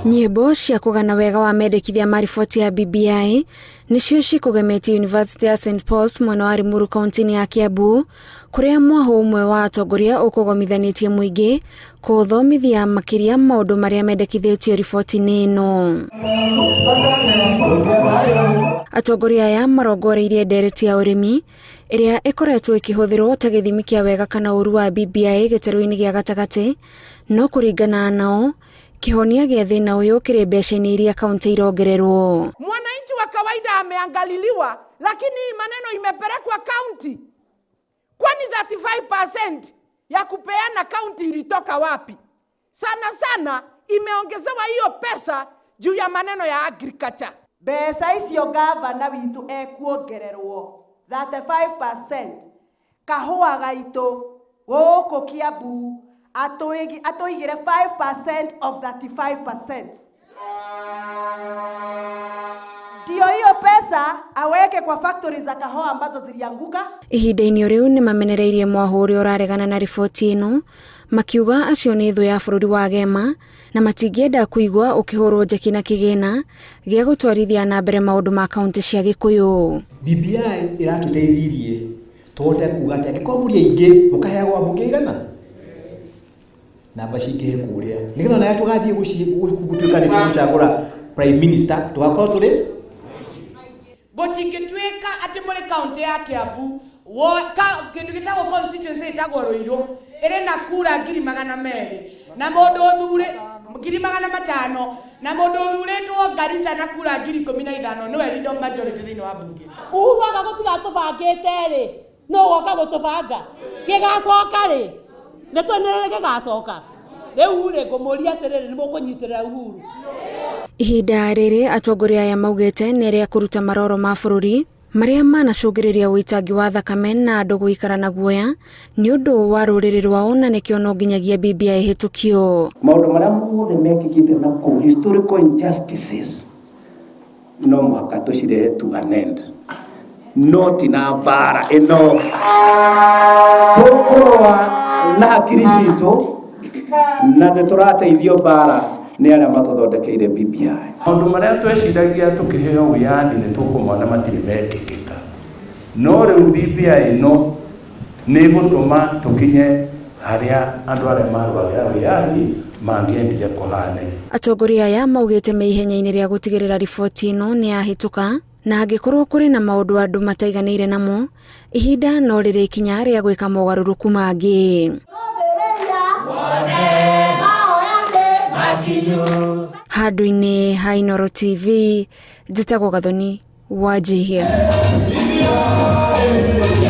Nyimbo cia kugana wega wa mendekithia mariboti ya BBI nicio cikugemetie University ya St Paul's mwena wa Limuru kaunti ya Kiambu, kuria mwaho umwe wa atongoria ukugomithanĩtie mũingĩ kuthomithia makiria maundu maria mendekithĩtio riboti-inĩ ĩno. Atongoria aya marongoreirie ndereti ya urimi iria ikoretwo ikihũthĩrwo ta gĩthimi kĩa wega kana ũru wa BBI gĩtarũ-inĩ gĩa gatagatĩ, no kũringana nao kihonia gĩa thĩna ũyũ kĩrĩ mbeca-inĩ iria kaunti irongererwo. Mwananchi wa kawaida ameangaliliwa, lakini maneno imepelekwa kaunti. Kwani 35% ya kupeana kaunti ilitoka wapi? Sana imeongezewa hiyo pesa juu ya maneno ya agriculture. Pesa icio gavana witu ekuongererwo 35%. Kahua gaitu gũkũ Kiambu atoigire 5% of 35%. Ndio hiyo pesa aweke kwa factory za kahua ambazo zilianguka. Ihinda-inĩ rĩu nĩ mamenereirie mwaho ũrĩa ũraregana na riboti ĩno, makiuga acio nĩ thũ ya bũrũri wa Gema na matingĩenda kũigua ũkĩhũrwo njeki na kĩgĩna gĩa gũtwarithia na mbere maũndũ ma kaunti cia Gĩkũyũ. BBI ĩratũteithirie tũhote kuuga atĩ angĩkorwo mũrĩ aingĩ mũkaheagwo ambunge igana namba cingĩhe kũrĩa nĩgetha nayo tũgathiĩ gũtuĩka nĩ tũgũcagũra prime minister tũgakorwo tũrĩ gũtingĩtuĩka atĩ mũrĩ kaunti ya Kiambu kĩndũ gĩtagwo constituency ĩtagwo Rũirũ ĩrĩ na kura 200,000 na mũndũ ũthure 500,000 na mũndũ ũthurĩtwo Garissa na kura 15,000 nĩwe leader majority thĩinĩ wa bunge. Ugaga gũtigatũbangĩte rĩ, no woka gũtũbanga gĩgacoka rĩ, nĩtwenere gĩgacoka rĩu rĩ ngũmũria atĩrĩrĩ nĩ mũkũnyitĩrĩra Uhuru. Ihinda rĩrĩ atongoria aya maugĩte nĩ rĩa kũruta maroro ma bũrũri maria manacũngĩrĩria ũitangi wa thakame na andũ gũikara na guoya nĩ ũndũ wa rũrĩrĩ rwao, na nĩkĩo no nginyagia BBI hĩtũkio. Maũndũ marĩa mothe mekĩkĩte na kũu historical injustices no mũhaka tũcirehe to an end, no ti na mbara ĩno. Tũkũrũa na hakiri citũ na nĩtũrateithio mbara nĩ arĩa matũthondekeire BBI. Maũndũ marĩa tweciragia tũkĩheo wĩyathi nĩ tũkũmona matirĩ mekĩkĩka, no rĩu BBI no nĩ gũtũma tũkinye harĩa andũ arĩa marũagĩra wĩyathi mangĩendire kũhane. Atongoria aya maugĩte me ihenya-inĩ rĩa gũtigĩrĩra riboti ĩno nĩ yahĩtũka, na angĩkorwo kũrĩ na maũndũ andũ mataiganĩire namo, ihinda no rĩrĩ ikinya rĩa gwĩka mogarũrũku mangĩ. Handũ-inĩ ha Inooro TV, njĩtagwo Gathoni Wanjihia.